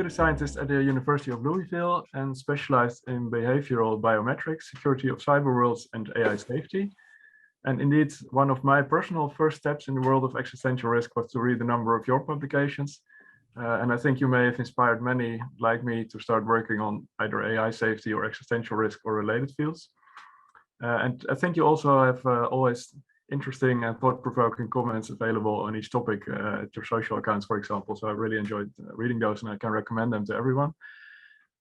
computer scientist at the University of Louisville and specialized in behavioral biometrics, security of cyber worlds, and AI safety. And indeed, one of my personal first steps in the world of existential risk was to read a number of your publications. And I think you may have inspired many like me to start working on either AI safety or existential risk or related fields. And I think you also have always interesting and thought-provoking comments available on each topic at your social accounts, for example. So I really enjoyed reading those, and I can recommend them to everyone.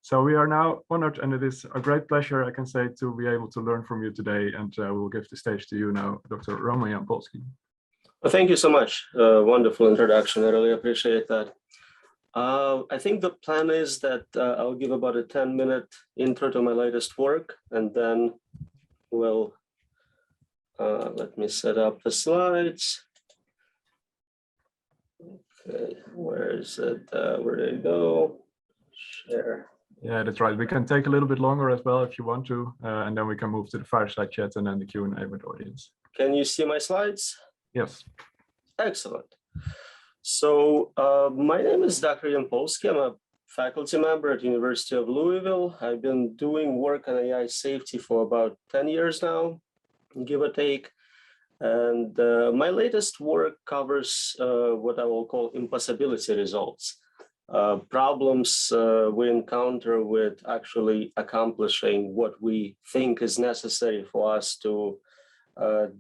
So we are now honored, and it is a great pleasure, I can say, to be able to learn from you today. And we'll give the stage to you now, Dr. Roman Yampolskiy. Well, thank you so much. Wonderful introduction. I really appreciate that. I think the plan is that I'll give about a 10-minute intro to my latest work, and then we'll let me set up the slides. Okay, where is it? Where did it go? Share. Yeah, that's right. We can take a little bit longer as well if you want to, and then we can move to the fireside chat and then the Q&A with the audience. Can you see my slides? Yes. Excellent. So my name is Dr. Yampolskiy. I'm a faculty member at University of Louisville. I've been doing work on AI safety for about 10 years now, give or take. And my latest work covers what I will call impossibility results, problems we encounter with actually accomplishing what we think is necessary for us to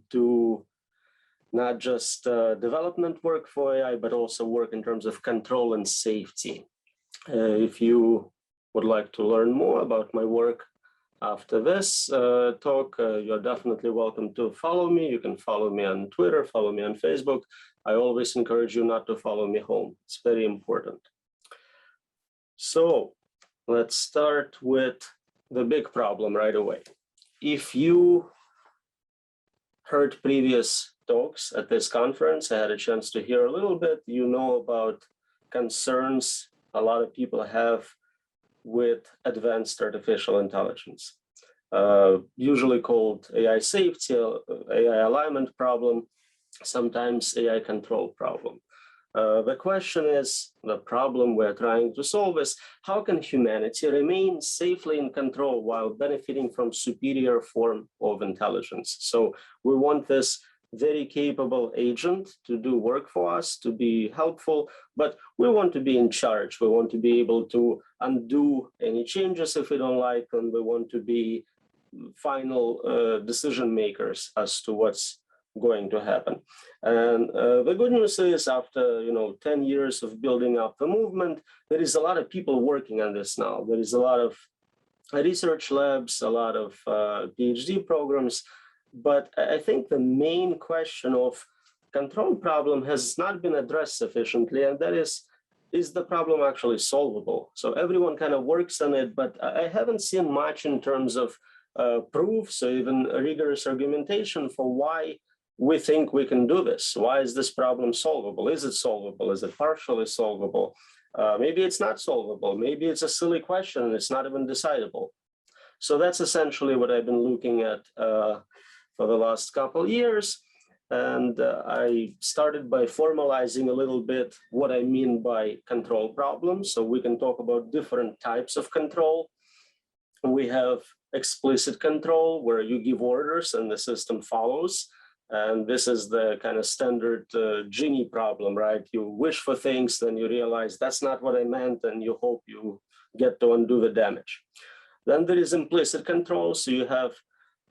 do not just development work for AI, but also work in terms of control and safety. If you would like to learn more about my work after this talk, you're definitely welcome to follow me. You can follow me on Twitter, follow me on Facebook. I always encourage you not to follow me home. It's very important. So let's start with the big problem right away. If you heard previous talks at this conference, I had a chance to hear a little bit, you know about concerns a lot of people have with advanced artificial intelligence, usually called AI safety, AI alignment problem, sometimes AI control problem. The question is, the problem we're trying to solve is, how can humanity remain safely in control while benefiting from superior form of intelligence? So we want this very capable agent to do work for us, to be helpful, but we want to be in charge. We want to be able to undo any changes if we don't like them. We want to be final decision makers as to what's going to happen. And the good news is, after 10 years of building up the movement, there is a lot of people working on this now. There is a lot of research labs, a lot of PhD programs. But I think the main question of control problem has not been addressed sufficiently, and that is the problem actually solvable? So everyone kind of works on it, but I haven't seen much in terms of proofs or even rigorous argumentation for why we think we can do this. Why is this problem solvable? Is it solvable? Is it partially solvable? Maybe it's not solvable. Maybe it's a silly question and it's not even decidable. So that's essentially what I've been looking at for the last couple of years. And I started by formalizing a little bit what I mean by control problems. So we can talk about different types of control. We have explicit control, where you give orders and the system follows. And this is the kind of standard genie problem, right? You wish for things, then you realize that's not what I meant, and you hope you get to undo the damage. Then there is implicit control. So you have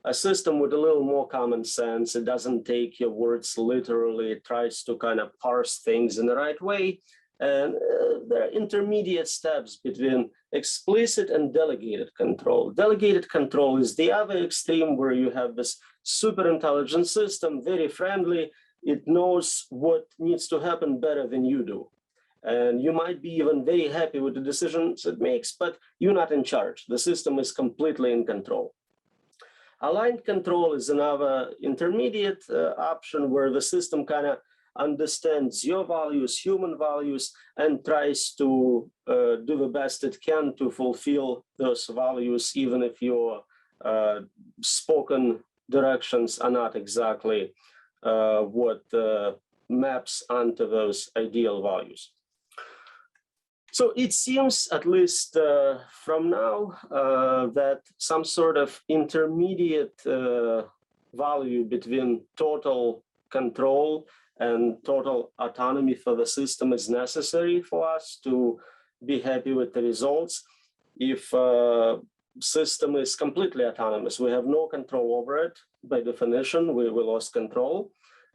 a system with a little more common sense. It doesn't take your words literally. It tries to kind of parse things in the right way. And there are intermediate steps between explicit and delegated control. Delegated control is the other extreme, where you have this super intelligent system, very friendly. It knows what needs to happen better than you do. And you might be even very happy with the decisions it makes, but you're not in charge. The system is completely in control. Aligned control is another intermediate option, where the system kind of understands your values, human values, and tries to do the best it can to fulfill those values, even if your spoken directions are not exactly what maps onto those ideal values. So it seems, at least from now, that some sort of intermediate value between total control and total autonomy for the system is necessary for us to be happy with the results. If system is completely autonomous, we have no control over it, by definition, we lost control.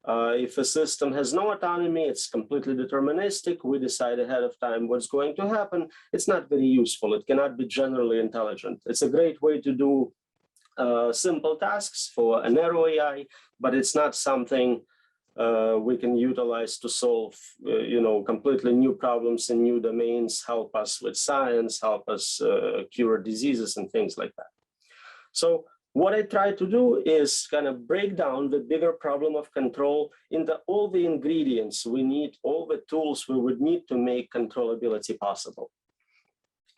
If a system has no autonomy, it's completely deterministic, we decide ahead of time what's going to happen, it's not very useful. It cannot be generally intelligent. It's a great way to do simple tasks for a narrow AI, but it's not something we can utilize to solve completely new problems in new domains, help us with science, help us cure diseases and things like that. So what I try to do is kind of break down the bigger problem of control into all the ingredients we need, all the tools we would need to make controllability possible.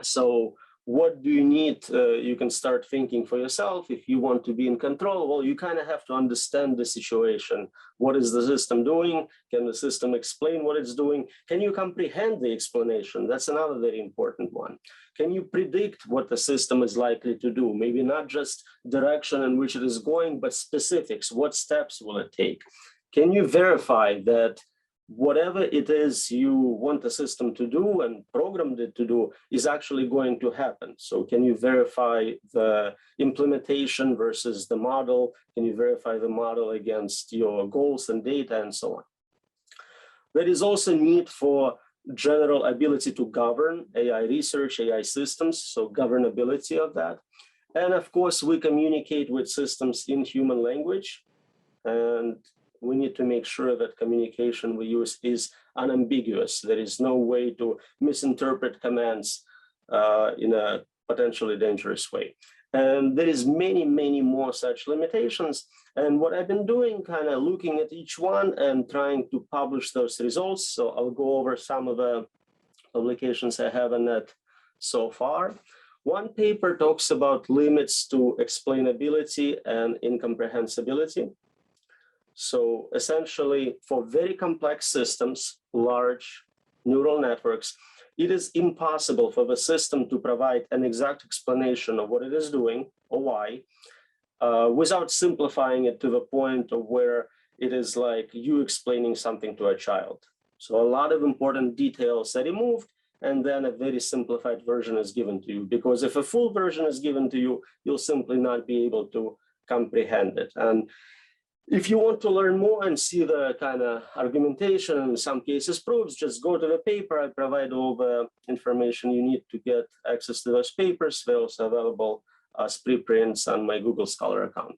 So what do you need? You can start thinking for yourself. If you want to be in control, well, you kind of have to understand the situation. What is the system doing? Can the system explain what it's doing? Can you comprehend the explanation? That's another very important one. Can you predict what the system is likely to do? Maybe not just direction in which it is going, but specifics. What steps will it take? Can you verify that whatever it is you want the system to do and programmed it to do is actually going to happen? So can you verify the implementation versus the model? Can you verify the model against your goals and data and so on? There is also need for general ability to govern AI research, AI systems, so governability of that. And of course, we communicate with systems in human language, and we need to make sure that communication we use is unambiguous. There is no way to misinterpret commands in a potentially dangerous way. And there is many more such limitations. And what I've been doing, kind of looking at each one and trying to publish those results. So I'll go over some of the publications I have in that so far. One paper talks about limits to explainability and incomprehensibility. So essentially, for very complex systems, large neural networks, it is impossible for the system to provide an exact explanation of what it is doing or why, without simplifying it to the point of where it is like you explaining something to a child. So a lot of important details are removed, and then a very simplified version is given to you. Because if a full version is given to you, you'll simply not be able to comprehend it. And if you want to learn more and see the kind of argumentation, and in some cases proofs, just go to the paper. I provide all the information you need to get access to those papers. They're also available as preprints on my Google Scholar account.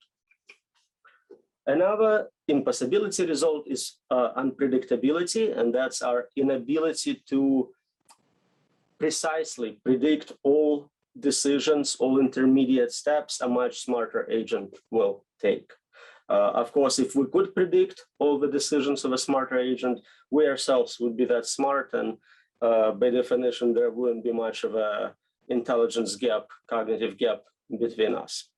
Another impossibility result is unpredictability, and that's our inability to precisely predict all decisions, all intermediate steps a much smarter agent will take. Of course, if we could predict all the decisions of a smarter agent, we ourselves would be that smart, and by definition, there wouldn't be much of a intelligence gap, cognitive gap between us.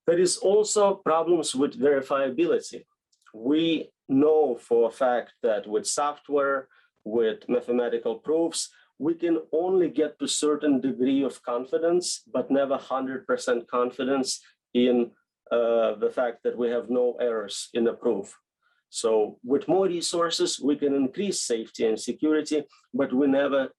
There is also problems with verifiability. We know for a fact that with software, with mathematical proofs, we can only get to a certain degree of confidence, but never 100% confidence in the fact that we have no errors in the proof. So with more resources, we can increase safety and security, but we never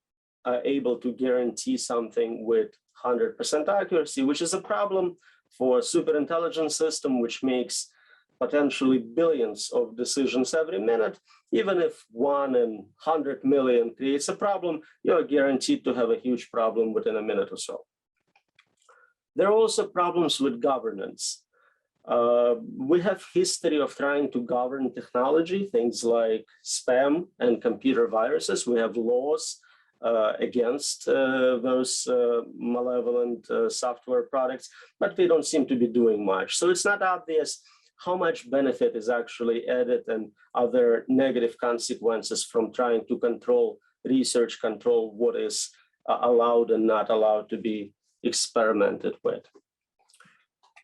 are able to guarantee something with 100% accuracy, which is a problem for a super intelligent system, which makes potentially billions of decisions every minute. Even if 1 in 100 million creates a problem, you're guaranteed to have a huge problem within a minute or so. There are also problems with governance. We have history of trying to govern technology, things like spam and computer viruses. We have laws against those malevolent software products, but they don't seem to be doing much. So it's not obvious how much benefit is actually added and other negative consequences from trying to control research, control what is allowed and not allowed to be experimented with.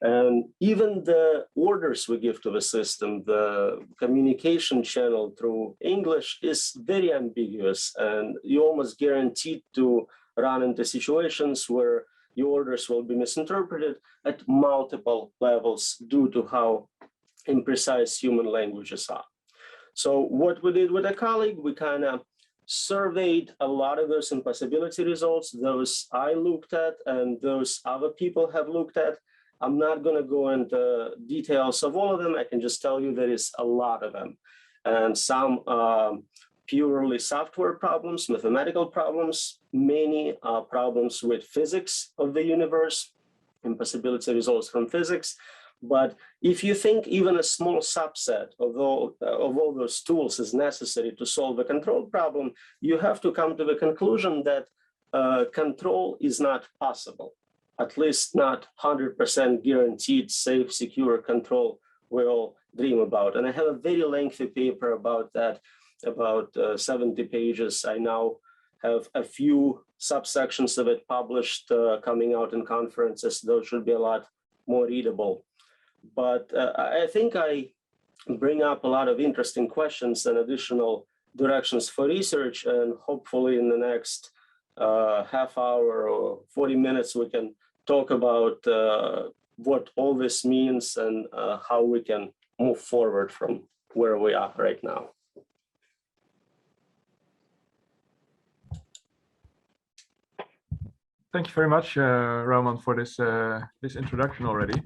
And even the orders we give to the system, the communication channel through English is very ambiguous, and you're almost guaranteed to run into situations where your orders will be misinterpreted at multiple levels due to how imprecise human languages are. So what we did with a colleague, we kind of surveyed a lot of those impossibility results, those I looked at and those other people have looked at. I'm not going to go into details of all of them. I can just tell you there is a lot of them. And some purely software problems, mathematical problems, many problems with physics of the universe, impossibility results from physics. But if you think even a small subset of all those tools is necessary to solve a control problem, you have to come to the conclusion that control is not possible. At least not 100% guaranteed, safe, secure control we all dream about. And I have a very lengthy paper about that, about 70 pages. I now have a few subsections of it published, coming out in conferences. Those should be a lot more readable. But I think I bring up a lot of interesting questions and additional directions for research. And hopefully in the next half hour or 40 minutes, we can talk about what all this means and how we can move forward from where we are right now. Thank you very much, Roman, for this this introduction already.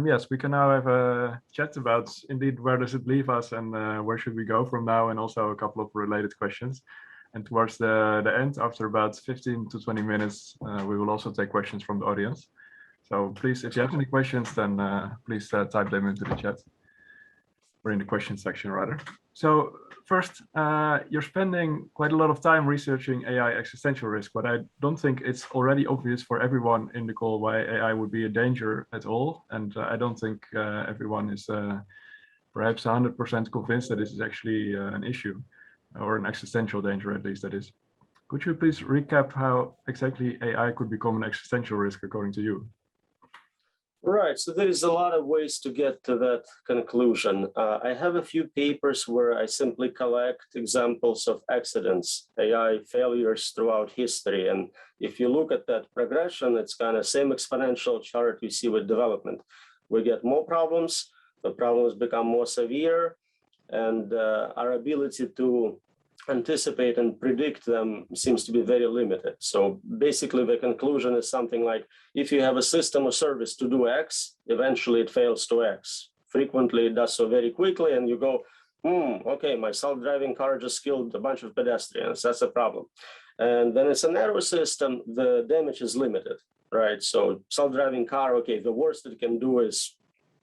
Yes, we can now have a chat about indeed where does it leave us and where should we go from now, and also a couple of related questions. And towards the end, after about 15 to 20 minutes, we will also take questions from the audience. So please, if you have any questions, then please type them into the chat, or in the question section rather. So first, you're spending quite a lot of time researching AI existential risk, but I don't think it's already obvious for everyone in the call why AI would be a danger at all. And I don't think everyone is perhaps 100% convinced that this is actually an issue, or an existential danger at least, that is. Could you please recap how exactly AI could become an existential risk according to you? Right, so there is a lot of ways to get to that conclusion. I have a few papers where I simply collect examples of accidents, AI failures throughout history. And if you look at that progression, it's kind of same exponential chart we see with development. We get more problems, the problems become more severe, and our ability to anticipate and predict them seems to be very limited. So basically the conclusion is something like, if you have a system or service to do X, eventually it fails to X. Frequently it does so very quickly, and you go, okay, my self-driving car just killed a bunch of pedestrians, that's a problem. And then it's a narrow system, the damage is limited, right? So self-driving car, okay, the worst it can do is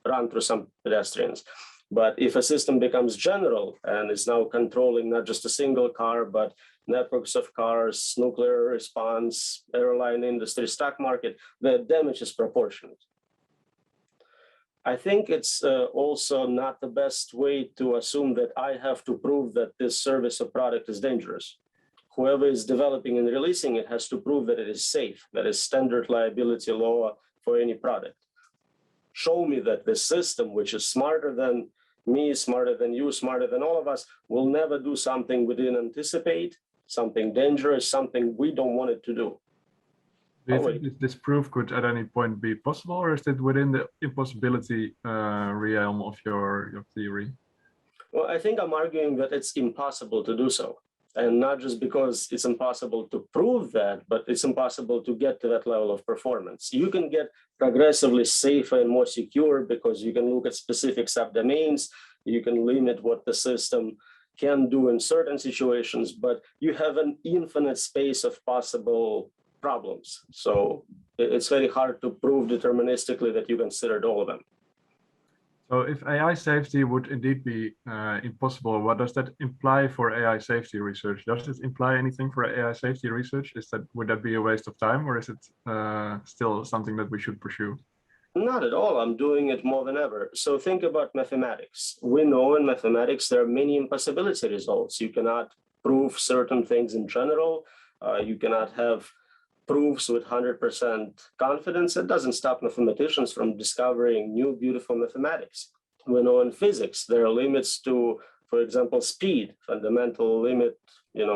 run through some pedestrians. But if a system becomes general and is now controlling not just a single car, but networks of cars, nuclear response, airline industry, stock market, the damage is proportionate. I think it's also not the best way to assume that I have to prove that this service or product is dangerous. Whoever is developing and releasing it has to prove that it is safe, that is standard liability law for any product. Show me that this system, which is smarter than me, smarter than you, smarter than all of us, will never do something we didn't anticipate, something dangerous, something we don't want it to do. Do you think this proof could at any point be possible, or is it within the impossibility realm of your theory? Well, I think I'm arguing that it's impossible to do so. And not just because it's impossible to prove that, but it's impossible to get to that level of performance. You can get progressively safer and more secure because you can look at specific subdomains, you can limit what the system can do in certain situations, but you have an infinite space of possible problems. So it's very hard to prove deterministically that you considered all of them. So if AI safety would indeed be impossible, what does that imply for AI safety research? Does it imply anything for AI safety research? Would that be a waste of time, or is it still something that we should pursue? Not at all. I'm doing it more than ever. So think about mathematics. We know in mathematics there are many impossibility results. You cannot prove certain things in general. You cannot have proves with 100% confidence, it doesn't stop mathematicians from discovering new beautiful mathematics. We know in physics, there are limits to, for example, speed, fundamental limit,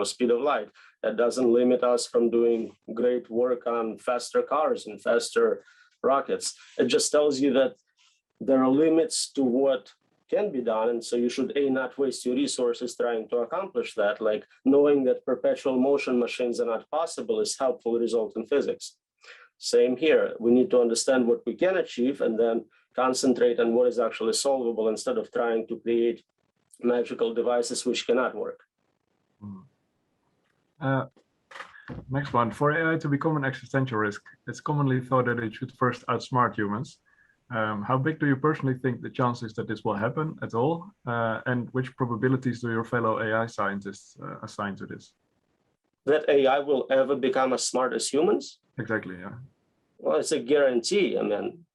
speed of light. That doesn't limit us from doing great work on faster cars and faster rockets. It just tells you that there are limits to what can be done. And so you should, not waste your resources trying to accomplish that, like knowing that perpetual motion machines are not possible is helpful result in physics. Same here. We need to understand what we can achieve and then concentrate on what is actually solvable instead of trying to create magical devices which cannot work. Next one. For AI to become an existential risk, it's commonly thought that it should first outsmart humans. How big do you personally think the chances that this will happen at all? And which probabilities do your fellow AI scientists assign to this? That AI will ever become as smart as humans? Exactly, yeah. Well, it's a guarantee. I mean,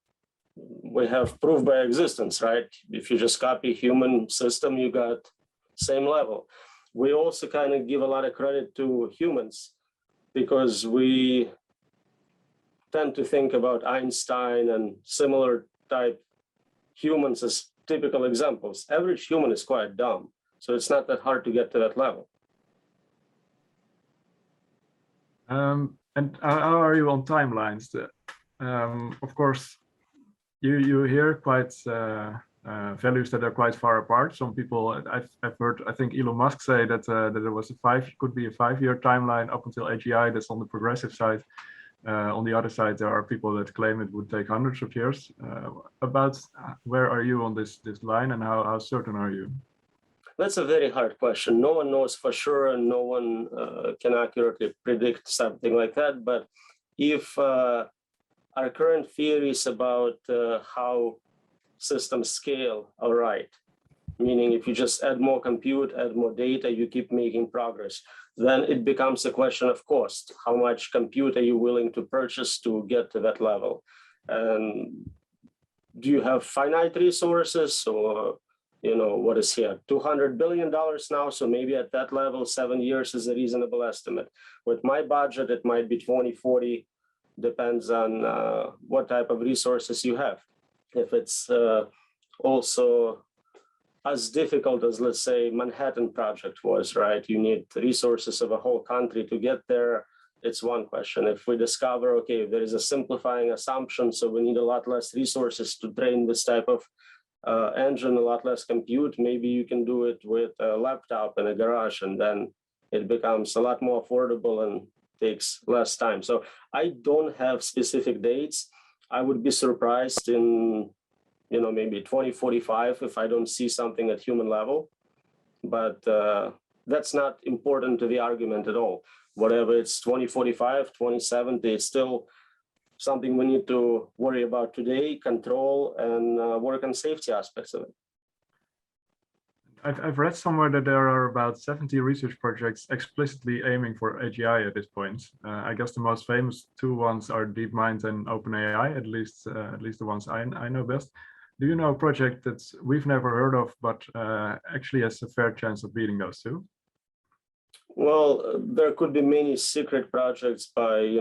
we have proof by existence, right? If you just copy human system, you got same level. We also kind of give a lot of credit to humans because we tend to think about Einstein and similar type humans as typical examples. Average human is quite dumb, so it's not that hard to get to that level. And how are you on timelines? Of course, you hear quite values that are quite far apart. Some people, I've heard, I think Elon Musk say that there was could be a 5-year timeline up until AGI. That's on the progressive side. On the other side, there are people that claim it would take hundreds of years. About where are you on this line, and how certain are you? That's a very hard question. No one knows for sure, and no one can accurately predict something like that. But if our current theories about how systems scale are right, meaning if you just add more compute, add more data, you keep making progress, then it becomes a question of cost. How much compute are you willing to purchase to get to that level? And do you have finite resources, or what is here, $200 billion now? So maybe at that level, 7 years is a reasonable estimate. With my budget, it might be 20, 40, depends on what type of resources you have. If it's also as difficult as, let's say, Manhattan Project was, right? You need resources of a whole country to get there. It's one question. If we discover, okay, there is a simplifying assumption, so we need a lot less resources to train this type of engine, a lot less compute, maybe you can do it with a laptop in a garage, and then it becomes a lot more affordable and takes less time. So I don't have specific dates. I would be surprised in maybe 2045 if I don't see something at human level. But that's not important to the argument at all. Whatever it's 2045, 2070, it's still something we need to worry about today, control, and work on safety aspects of it. I've read somewhere that there are about 70 research projects explicitly aiming for AGI at this point. I guess the most famous two ones are DeepMind and OpenAI, at least the ones I know best. Do you know a project that we've never heard of, but actually has a fair chance of beating those two? Well, there could be many secret projects by,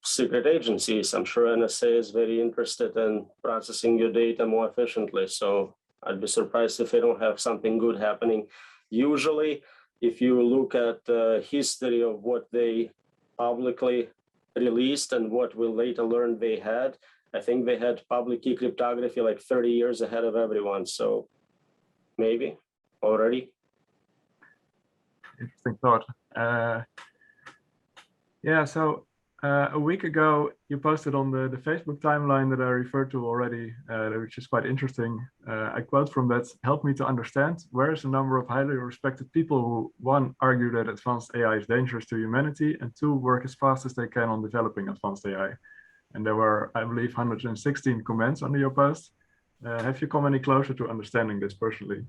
secret agencies. I'm sure NSA is very interested in processing your data more efficiently. So I'd be surprised if they don't have something good happening. Usually, if you look at the history of what they publicly released and what we later learned they had, I think they had public key cryptography like 30 years ahead of everyone. So maybe already. Interesting thought. Yeah, so a week ago, you posted on the Facebook timeline that I referred to already, which is quite interesting. I quote from that: "Help me to understand, where is the number of highly respected people who, one, argue that advanced AI is dangerous to humanity, and two, work as fast as they can on developing advanced AI?" And there were, I believe, 116 comments under your post. Have you come any closer to understanding this personally?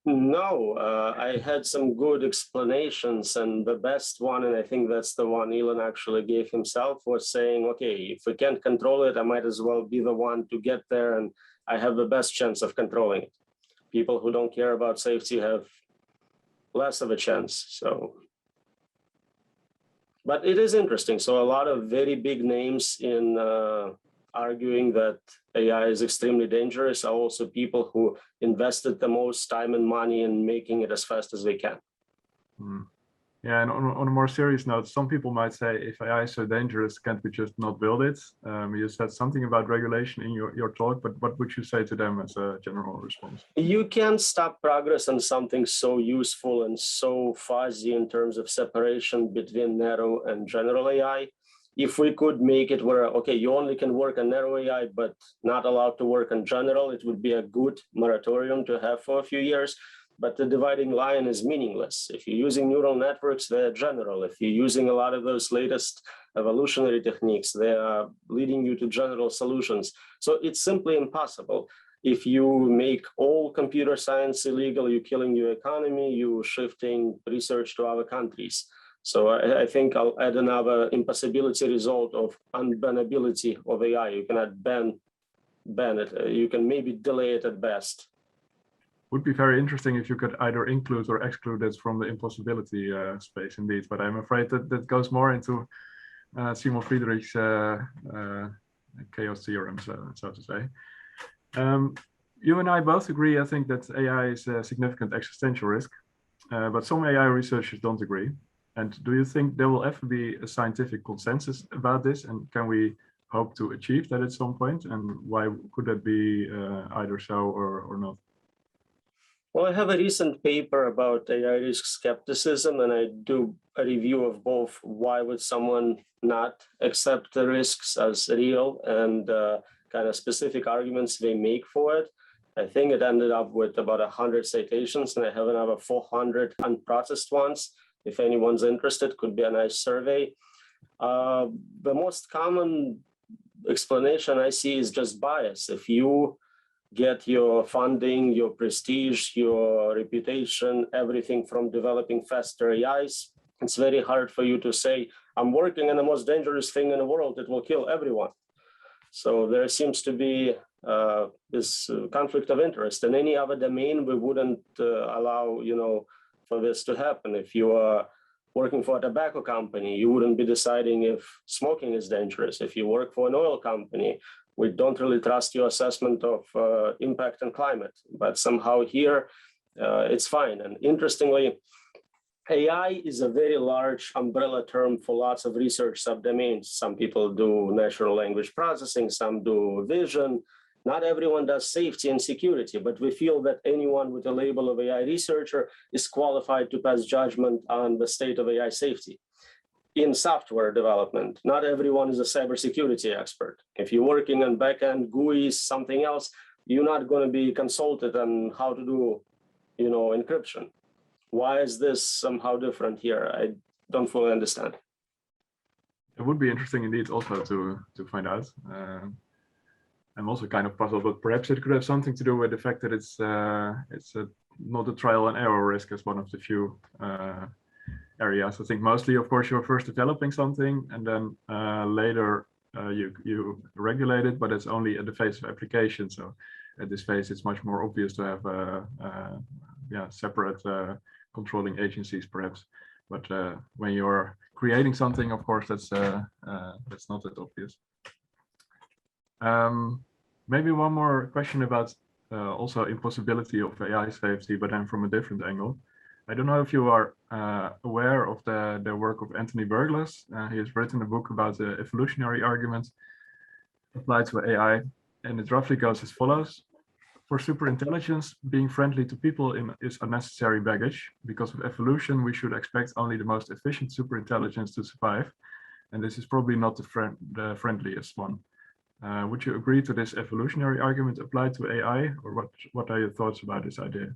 No, I had some good explanations, and the best one, and I think that's the one Elon actually gave himself, was saying, okay, if we can't control it, I might as well be the one to get there, and I have the best chance of controlling it. People who don't care about safety have less of a chance. So But it is interesting. So a lot of very big names in arguing that AI is extremely dangerous are also people who invested the most time and money in making it as fast as they can. Yeah, and on a more serious note, some people might say, if AI is so dangerous, can't we just not build it? You said something about regulation in your talk, but what would you say to them as a general response? You can't stop progress on something so useful and so fuzzy in terms of separation between narrow and general AI. If we could make it where, okay, you only can work on narrow AI, but not allowed to work on general, it would be a good moratorium to have for a few years. But the dividing line is meaningless. If you're using neural networks, they're general. If you're using a lot of those latest evolutionary techniques, they are leading you to general solutions. So it's simply impossible. If you make all computer science illegal, you're killing your economy, you're shifting research to other countries. So I think I'll add another impossibility result of unbannability of AI. You cannot ban it. You can maybe delay it at best. Would be very interesting if you could either include or exclude it from the impossibility space, indeed. But I'm afraid that goes more into Simon Friedrich's chaos theorem, so to say. You and I both agree, I think, that AI is a significant existential risk, but some AI researchers don't agree. And do you think there will ever be a scientific consensus about this? And can we hope to achieve that at some point? And why could that be either so or not? Well, I have a recent paper about AI risk skepticism, and I do a review of both why would someone not accept the risks as real and kind of specific arguments they make for it. I think it ended up with about 100 citations, and I have another 400 unprocessed ones. If anyone's interested, could be a nice survey. The most common explanation I see is just bias. If you get your funding, your prestige, your reputation, everything from developing faster AIs, it's very hard for you to say, I'm working on the most dangerous thing in the world, it will kill everyone. So there seems to be this conflict of interest. In any other domain, we wouldn't allow, for this to happen. If you are working for a tobacco company, you wouldn't be deciding if smoking is dangerous. If you work for an oil company, we don't really trust your assessment of impact on climate, but somehow here it's fine. And interestingly, AI is a very large umbrella term for lots of research subdomains. Some people do natural language processing, some do vision. Not everyone does safety and security, but we feel that anyone with a label of AI researcher is qualified to pass judgment on the state of AI safety. In software development, not everyone is a cybersecurity expert. If you're working on backend GUI, something else, you're not going to be consulted on how to do, encryption. Why is this somehow different here? I don't fully understand. It would be interesting indeed also to find out. I'm also kind of puzzled, but perhaps it could have something to do with the fact that it's not a trial and error risk as one of the few areas. I think mostly, of course, you're first developing something and then later you regulate it, but it's only at the phase of application. So at this phase, it's much more obvious to have separate controlling agencies, perhaps. But when you're creating something, of course, that's not that obvious. Maybe one more question about also impossibility of AI safety, but then from a different angle. I don't know if you are aware of the work of Anthony Burglas. He has written a book about the evolutionary argument applied to AI, and it roughly goes as follows. For superintelligence, being friendly to people is unnecessary baggage. Because of evolution, we should expect only the most efficient superintelligence to survive, and this is probably not the friendliest one. Would you agree to this evolutionary argument applied to AI, or what are your thoughts about this idea?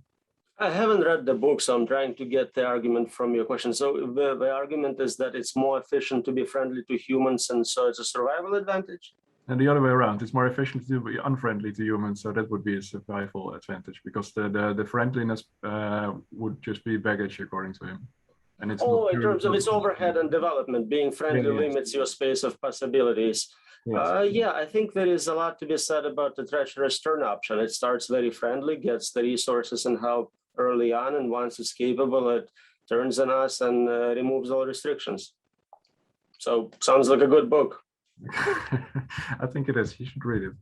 I haven't read the book, so I'm trying to get the argument from your question. So the argument is that it's more efficient to be friendly to humans, and so it's a survival advantage? And the other way around, it's more efficient to be unfriendly to humans, so that would be a survival advantage, because the friendliness would just be baggage, according to him. And it's in terms of its overhead and development, being friendly limits your space of possibilities. Yes. I think there is a lot to be said about the treacherous turn option. It starts very friendly, gets the resources and help early on, and once it's capable, it turns on us and removes all restrictions. So sounds like a good book. I think it is. You should read it.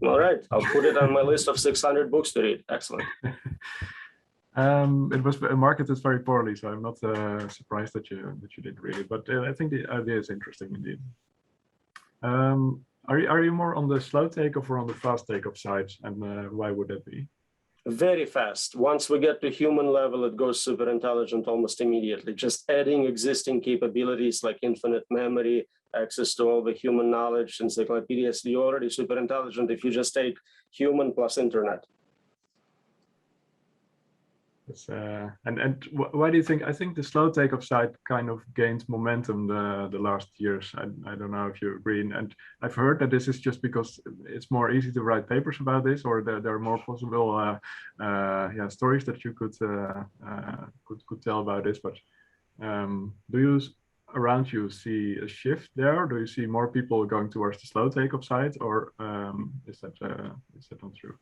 All right, I'll put it on my list of 600 books to read. Excellent. It was marketed very poorly, so I'm not surprised that you didn't read it. But I think the idea is interesting indeed. Are you more on the slow takeoff or on the fast takeoff side, and why would that be? Very fast. Once we get to human level, it goes super intelligent almost immediately. Just adding existing capabilities like infinite memory, access to all the human knowledge, encyclopedias, you're already super intelligent if you just take human plus internet. It's, why do you think? I think the slow takeoff side kind of gained momentum the last years. I don't know if you agree. And I've heard that this is just because it's more easy to write papers about this, or there are more possible stories that you could tell about this. But do you around you see a shift there? Do you see more people going towards the slow takeoff side, or is that not true?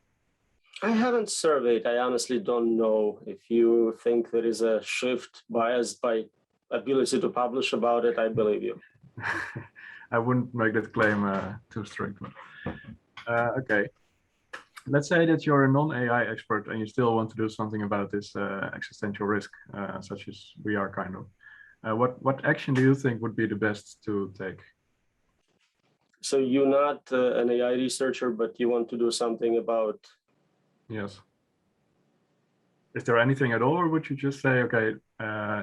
I haven't surveyed. I honestly don't know. If you think there is a shift biased by ability to publish about it, I believe you. I wouldn't make that claim too strict. But, okay. Let's say that you're a non-AI expert and you still want to do something about this existential risk, such as we are kind of. What action do you think would be the best to take? So you're not an AI researcher, but you want to do something about. Yes. Is there anything at all, or would you just say, okay,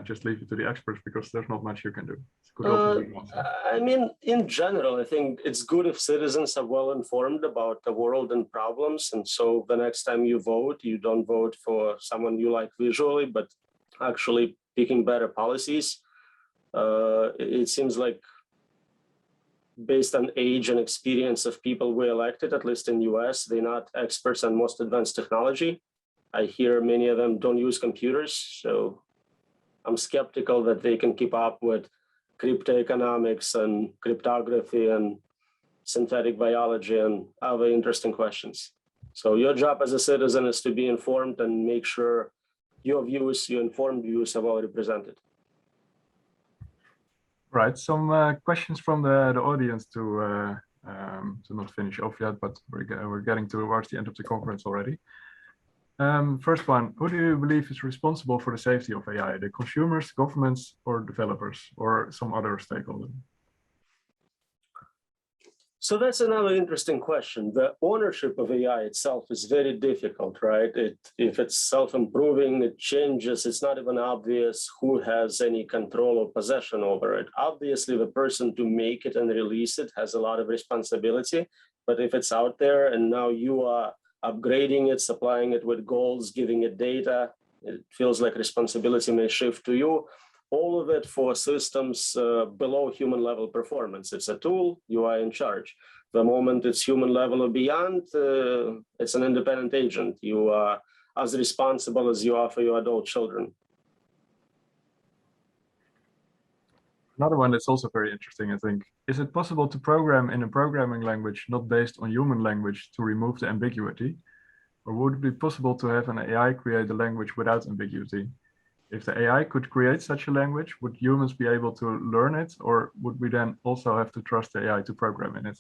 just leave it to the experts because there's not much you can do? I mean, in general, I think it's good if citizens are well informed about the world and problems. And so the next time you vote, you don't vote for someone you like visually, but actually picking better policies. It seems like based on age and experience of people we elected, at least in US, they're not experts on most advanced technology. I hear many of them don't use computers, so I'm skeptical that they can keep up with cryptoeconomics and cryptography and synthetic biology and other interesting questions. So your job as a citizen is to be informed and make sure your views, your informed views are well represented. Right, some questions from the audience to not finish off yet, but we're getting towards the end of the conference already. First one, who do you believe is responsible for the safety of AI? The consumers, governments, or developers, or some other stakeholder? So that's another interesting question. The ownership of AI itself is very difficult, right? If it's self-improving, it changes. It's not even obvious who has any control or possession over it. Obviously, the person to make it and release it has a lot of responsibility. But if it's out there and now you are upgrading it, supplying it with goals, giving it data, it feels like responsibility may shift to you. All of it for systems below human level performance. It's a tool, you are in charge. The moment it's human level or beyond, it's an independent agent. You are as responsible as you are for your adult children. Another one that's also very interesting, I think. Is it possible to program in a programming language not based on human language to remove the ambiguity? Or would it be possible to have an AI create a language without ambiguity? If the AI could create such a language, would humans be able to learn it, or would we then also have to trust the AI to program in it?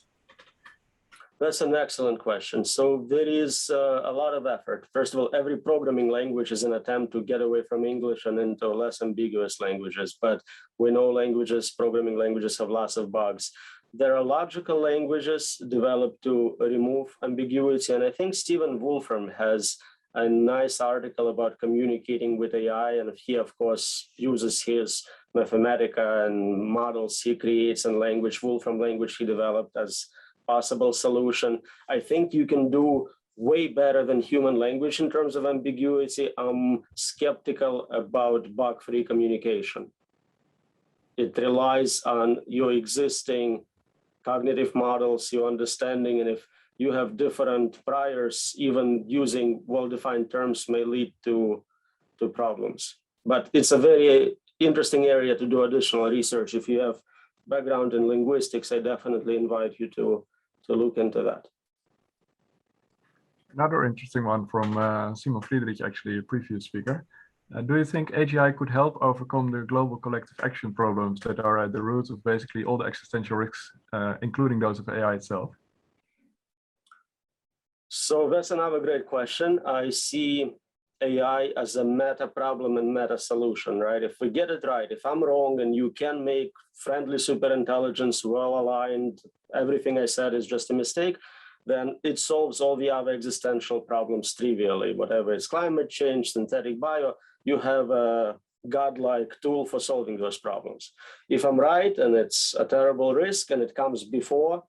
That's an excellent question. So there is a lot of effort. First of all, every programming language is an attempt to get away from English and into less ambiguous languages. But we know programming languages have lots of bugs. There are logical languages developed to remove ambiguity. And I think Stephen Wolfram has a nice article about communicating with AI. And he, of course, uses his Mathematica and models he creates and Wolfram language he developed as possible solution. I think you can do way better than human language in terms of ambiguity. I'm skeptical about bug-free communication. It relies on your existing cognitive models, your understanding, and if you have different priors, even using well-defined terms may lead to problems. But it's a very interesting area to do additional research. If you have background in linguistics, I definitely invite you to look into that. Another interesting one from Simon Friedrich, actually a previous speaker. Do you think AGI could help overcome the global collective action problems that are at the roots of basically all the existential risks, including those of AI itself? So that's another great question. I see AI as a meta problem and meta solution, right? If we get it right, if I'm wrong and you can make friendly superintelligence well aligned, everything I said is just a mistake, then it solves all the other existential problems trivially. Whatever it's climate change, synthetic bio, you have a godlike tool for solving those problems. If I'm right and it's a terrible risk and it comes before,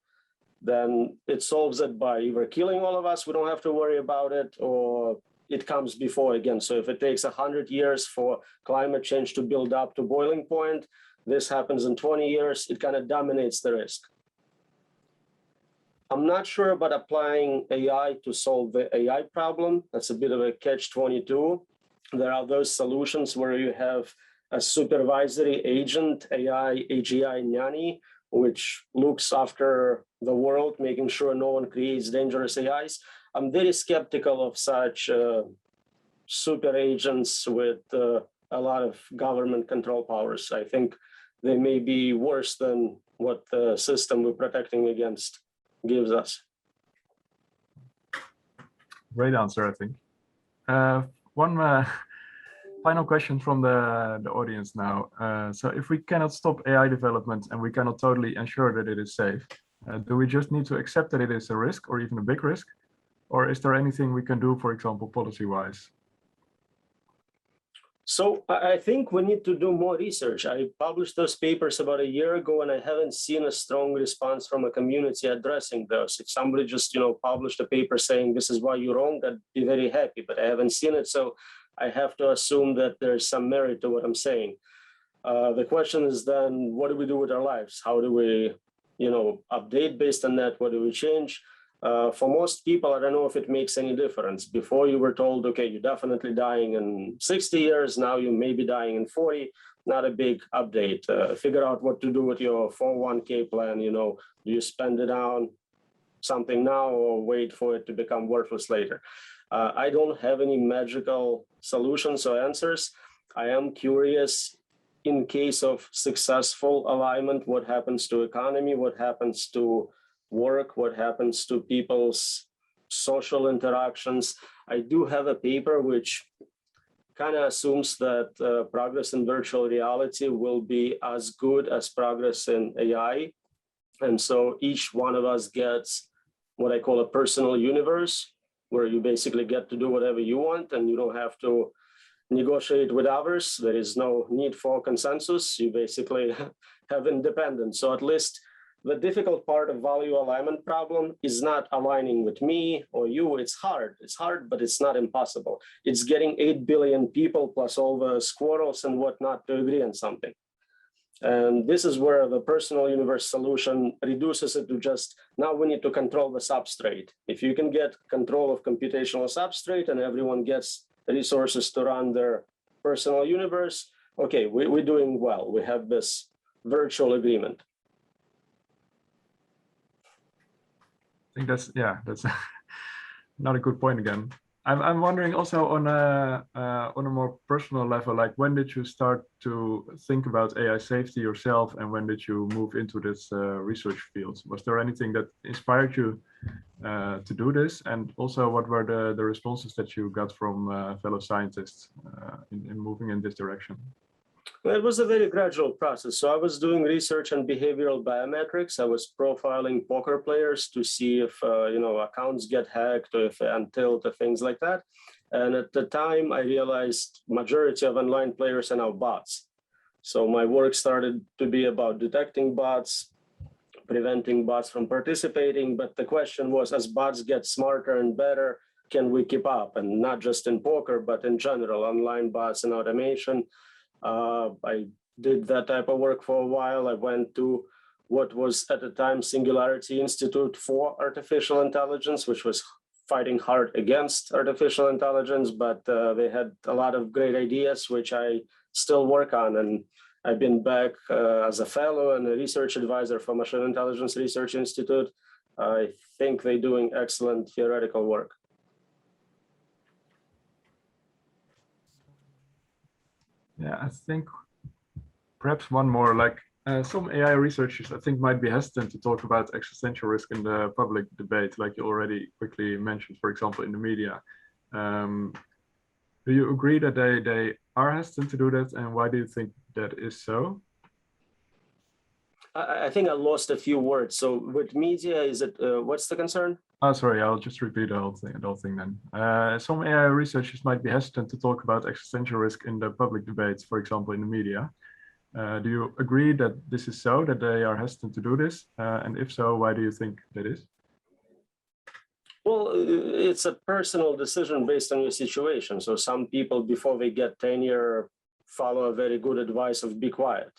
then it solves it by either killing all of us, we don't have to worry about it, or it comes before again. So if it takes 100 years for climate change to build up to boiling point, this happens in 20 years, it kind of dominates the risk. I'm not sure about applying AI to solve the AI problem. That's a bit of a catch-22. There are those solutions where you have a supervisory agent, AI, AGI Nyani, which looks after the world, making sure no one creates dangerous AIs. I'm very skeptical of such super agents with a lot of government control powers. I think they may be worse than what the system we're protecting against gives us. Great answer, I think. One final question from the audience now. So if we cannot stop AI development and we cannot totally ensure that it is safe, do we just need to accept that it is a risk or even a big risk? Or is there anything we can do, for example, policy-wise? So I think we need to do more research. I published those papers about a year ago, and I haven't seen a strong response from a community addressing those. If somebody just published a paper saying this is why you're wrong, I'd be very happy, but I haven't seen it. So I have to assume that there's some merit to what I'm saying. The question is then, what do we do with our lives? How do we update based on that? What do we change? For most people, I don't know if it makes any difference. Before you were told, okay, you're definitely dying in 60 years. Now you may be dying in 40. Not a big update. Figure out what to do with your 401k plan. Do you spend it on something now or wait for it to become worthless later? I don't have any magical solutions or answers. I am curious, in case of successful alignment, what happens to economy, what happens to work, what happens to people's social interactions. I do have a paper which kind of assumes that progress in virtual reality will be as good as progress in AI. And so each one of us gets what I call a personal universe, where you basically get to do whatever you want and you don't have to negotiate with others. There is no need for consensus. You basically have independence. So at least the difficult part of value alignment problem is not aligning with me or you. It's hard. It's hard, but it's not impossible. It's getting 8 billion people plus all the squirrels and whatnot to agree on something. And this is where the personal universe solution reduces it to just, now we need to control the substrate. If you can get control of computational substrate and everyone gets resources to run their personal universe, okay, we're doing well. We have this virtual agreement. I think that's not a good point again. I'm wondering also on a more personal level, like when did you start to think about AI safety yourself, and when did you move into this research field? Was there anything that inspired you to do this, and also what were the responses that you got from fellow scientists in moving in this direction? Well, it was a very gradual process. So I was doing research on behavioral biometrics. I was profiling poker players to see if accounts get hacked or if untilt or things like that. And at the time, I realized majority of online players are now bots. So my work started to be about detecting bots, preventing bots from participating. But the question was, as bots get smarter and better, can we keep up? And not just in poker, but in general, online bots and automation. I did that type of work for a while. I went to what was at the time Singularity Institute for Artificial Intelligence, which was fighting hard against artificial intelligence, but they had a lot of great ideas, which I still work on. And I've been back as a fellow and a research advisor for Machine Intelligence Research Institute. I think they're doing excellent theoretical work. Yeah, I think perhaps one more, like some AI researchers, I think, might be hesitant to talk about existential risk in the public debate, like you already quickly mentioned, for example, in the media. Do you agree that they are hesitant to do that, and why do you think that is so? I think I lost a few words. So with media, is it what's the concern? Oh, sorry, I'll just repeat the whole thing then. Some AI researchers might be hesitant to talk about existential risk in the public debates, for example, in the media. Do you agree that this is so, that they are hesitant to do this? And if so, why do you think that is? Well, it's a personal decision based on your situation. So some people, before they get tenure, follow a very good advice of be quiet.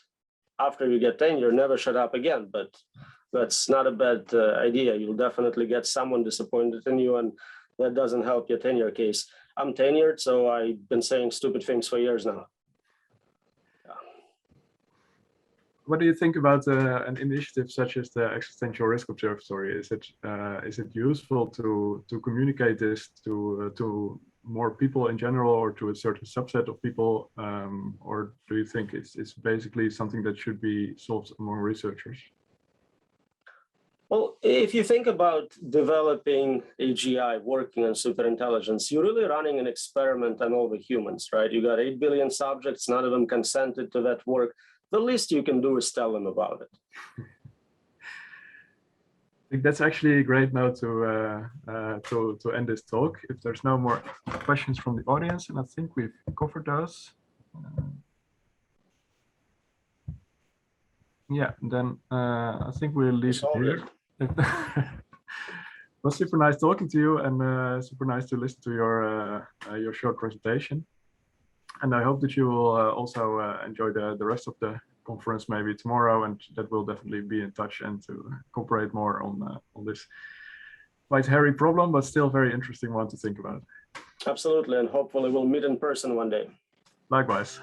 After you get tenure, never shut up again. But that's not a bad idea. You'll definitely get someone disappointed in you, and that doesn't help your tenure case. I'm tenured, so I've been saying stupid things for years now. What do you think about an initiative such as the Existential Risk Observatory? Is it useful to communicate this to more people in general, or to a certain subset of people, or do you think it's basically something that should be solved among researchers? Well, if you think about developing AGI, working on superintelligence, you're really running an experiment on all the humans, right? You got 8 billion subjects, none of them consented to that work. The least you can do is tell them about it. I think that's actually a great note to end this talk. If there's no more questions from the audience, and I think we've covered those. Yeah, then I think we'll leave it here. It was super nice talking to you, and super nice to listen to your short presentation. And I hope that you will also enjoy the rest of the conference maybe tomorrow, and that we'll definitely be in touch and to cooperate more on this quite hairy problem, but still very interesting one to think about. Absolutely, and hopefully we'll meet in person one day. Likewise.